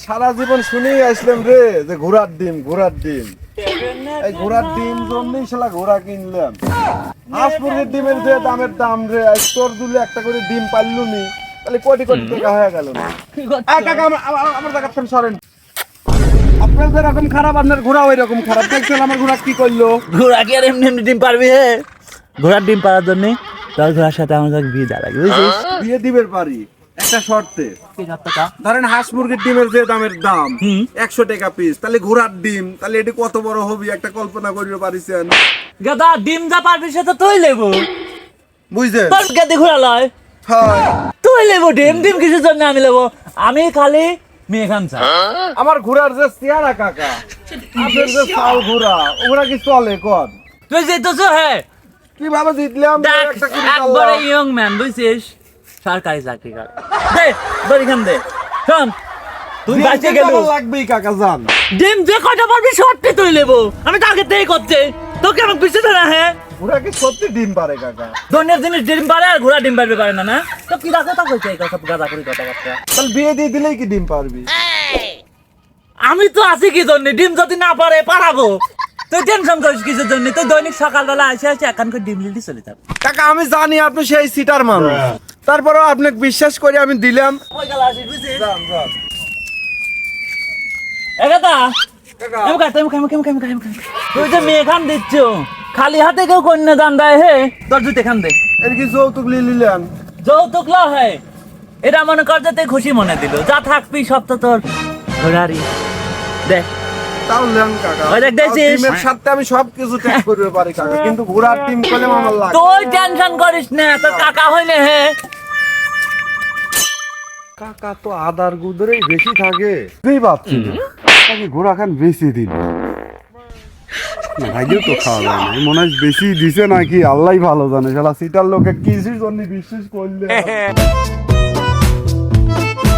সারা জীবন শুনেই আসলাম রে যে ঘোড়ার ডিম ঘোড়ার ডিম। এই ঘোড়ার ডিম জন্যই শালা ঘোড়া কিনলাম। হাঁস মুরগির ডিমের যে দামের দাম রে, আজ তোর দুলে একটা করে ডিম পারলু নি, তাহলে কোটি কোটি টাকা হয়ে গেল না। কাকা আমার জায়গা থেকে সরেন। আপনার যেরকম খারাপ আপনার ঘোড়া ওই রকম খারাপ। দেখছেন আমার ঘোড়া কি করলো? ঘোড়া কি আর এমনি এমনি ডিম পারবি? হে, ঘোড়ার ডিম পারার জন্য তোর ঘোড়ার সাথে আমাদের বিয়ে দেওয়া লাগে, বুঝছিস? বিয়ে দিবের পারি একটা শর্তে। ধরেন হাঁস মুরগির ডিমের যে দামের দাম 100 টাকা পিস, তাহলে ঘোড়ার ডিম তাহলে এটি কত বড় হবে একটা কল্পনা করিতে পারিছেন? গাদা ডিম যা পারবি সেটা তুই লেবো, বুঝছেন? তোর গাদি ঘোড়া লয়, হ্যাঁ তুই লেবো ডিম। ডিম কিসের জন্য আমি লেবো? আমি খালি মেয়ে খামছা। আমার ঘোড়ার যে চেহারা কাকা, আপনার যে চাল ঘোড়া ওগুলা কি চলে কর? তুই যেতেছ? হ্যাঁ, কিভাবে জিতলাম দেখ একটা করে একবারে আল্লাহ। ইয়ং ম্যান, বুঝছিস? সরকারি চাকরি করে। দে দড়ি খান দে। শোন, তুই ডিম বাইচে কিন্তু গেল, আমার লাগবেই কাকা জান। ডিম যে কয়টা পারবি সত্যি তুই লেবো। আমি তো আগে থেকে করছে, তোকে আমার পিছিয়ে ধরা। হ্যাঁ, ঘোড়া কি সত্যি ডিম পারে কাকা? দৈনের জিনিস ডিম পারে আর ঘোড়া ডিম পারবে পারে না, না? তো কি কথা কইছে এই কথা গাদা করি কথা বার্তা? তাহলে বিয়ে দিয়ে দিলেই কি ডিম পারবি? আমি তো আছি কি জন্য? ডিম যদি না পারে পারাবো। তুই টেনশন করিস কিসের জন্য? তুই দৈনিক সকালবেলা আসে একান করে ডিম লিলি চলে যাবে। কাকা আমি জানি আপনি সেই সিটার মানুষ, তারপরেও আপনাকে বিশ্বাস করে আমি দিলাম। ওই গেল আসিস, বুঝছিস? যান, যান। এগাদা কাকা, তুই যে মেয়ে খান দিচ্ছ, খালি হাতে কেউ কন্যা দান দেয়? হে, তোর জুতে খান দে। এর কি যৌতুক নিলেন? যৌতুক ল হয় এটা মনে কর যে তুই খুশি মনে দিল, যা থাকবি সব তো তোর ঘোড়ারি। দেখ তাও নেন কাকা। ওই দেখ, দেখছিস? ডিমের সাথে আমি সবকিছু ত্যাগ করতে পারি কাকা, কিন্তু ঘোড়ার ডিম কলেম আমার লাগে। তুই টেনশন করিস না, তোর কাকা হইলে। হে, কাকা তো আদার গুদরেই বেশি থাকে। তুই ভাবছি আমি ঘোড়া খান বেশি দিন ভাইও তো খাওয়া যায় না, মনে হয় বেশি দিছে নাকি আল্লাহ ভালো জানে। শালা সিটার লোকে কিছুর জন্য বিশ্বাস করলে।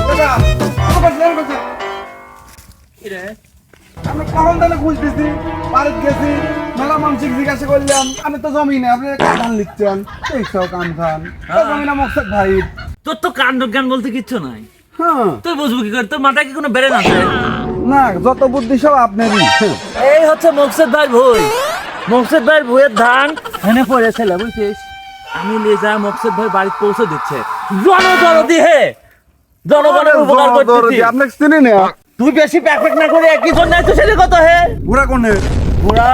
কাকা, আমার কাছে লেন কাছে। আমি কখন তাহলে খুঁজতেছি, বাড়িতে গেছি, মেলা মানসিক জিজ্ঞাসা করলাম। আমি তো জমি না, আপনি কান লিখছেন এইসব কান খান জমি না মকসদ ভাই। তোর তো কাণ্ড জ্ঞান বলতে কিচ্ছু নাই। হ্যাঁ তুই বুঝবি কি করে? তোর মাথায় কি কোনো বেরেন আছে? না, যত বুদ্ধি সব আপনারই। এই হচ্ছে মকসেদ ভাই ভুই। মকসেদ ভাইয়ের ভুয়ের ধান হেনে পড়েছিল, বুঝছিস? আমি নিয়ে যা মকসেদ ভাই বাড়ি পৌঁছে দিচ্ছে। জনদরদি হে, জনগণের উপকার করতেছি। আপনাকে চিনি না। তুই বেশি প্যাকেট না করে একই জন্য এত সেটা কত? হে, ঘোড়া কোনে? ঘোড়া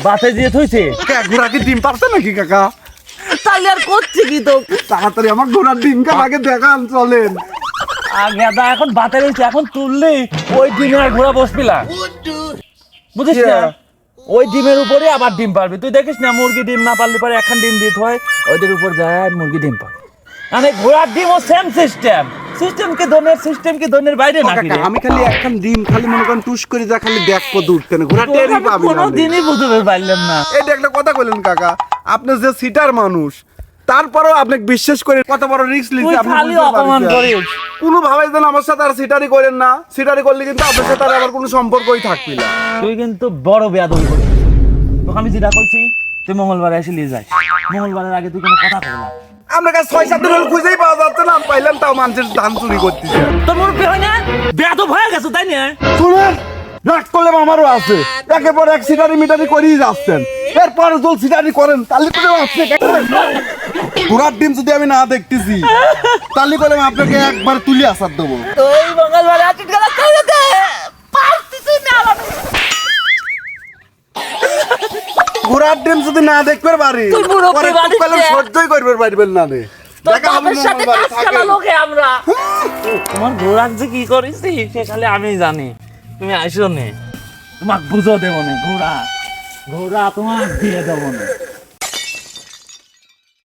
বাসে দিয়ে থইছে। ঘোড়া কি ডিম পারছে নাকি কাকা? তাইলে আর করছে কি তো? তাড়াতাড়ি আমার ঘোড়ার ডিম আগে দেখান, চলেন। আগে দা এখন বাতে রয়েছে, এখন তুললি ওই ডিমে আর ঘোড়া বসবিলা, বুঝিস না? ওই ডিমের উপরে আবার ডিম পারবি। তুই দেখিস না, মুরগি ডিম না পারলে পরে একখান ডিম দিতে হয়, ওইটার উপর যায় আর মুরগি ডিম পারে। মানে ঘোড়ার ডিম ও সেম সিস্টেম। সিস্টেম কি দনের বাইরে নাকি রে? আমি খালি একখান ডিম খালি মনে করেন টুস করে যা খালি দেখবো দূরতে না, ঘোড়া টেরই পাবি না। কোনো দিনই বুঝতে পারলাম না। এটা একটা কথা কইলেন কাকা, আপনি যে সিটার মানুষ, তারপরেও আপনাকে বিশ্বাস করে কত বড় রিস্ক তুই লিখে আপনি খালি বুঝতে অপমান পারছেন। করিস। কোনো ভাবে যেন আমার সাথে আর সিটারি করেন না। সিটারি করলে কিন্তু আপনার সাথে আর আমার কোনো সম্পর্কই থাকবে না। তুই কিন্তু বড় বেয়াদবি করছিস। তোকে আমি যেটা কইছি তুই মঙ্গলবারে এসে নিয়ে যাস। মঙ্গলবারের আগে তুই কোনো কথা কবি না। আপনার কাছে 6-7 দিন হলো খুঁজেই পাওয়া যাচ্ছে না, পাইলাম তাও মানুষের ধান চুরি করতেছে। তোর মুরব্বি হয় না? বেয়াদব হয়ে গেছো, তাই না? শুনেন, রাগ করলে আমারও আছে। একের পর এক সিটারি মিটারি করেই যাচ্ছেন, এরপর জল সিটারি করেন তাহলে করে আসছে। ঘোড়ার ডিম যদি আমি না দেখতেছি তাহলে করে আপনাকে একবার তুলে আসার দেবো। তুই মঙ্গলবারে আসিস গেল কই রে? পারতিস না আমার। ঘোড়ার ডিম যদি না দেখবে পারি তুই মুরব্বি পরে বাড়িতে। কলম সহ্যই করবে পারবেন না রে। তোর দেখা হবে বাপের সাথে মঙ্গলবারে, কাজ করা থাকেন। লোকে আমরা। তোমার ঘোড়ার যে কি করেছি সে খালি আমি জানি। তুমি আইসো নে, তোমাক বুঝো দেবো না। ঘোড়া তোমাক দিয়ে দেবো না।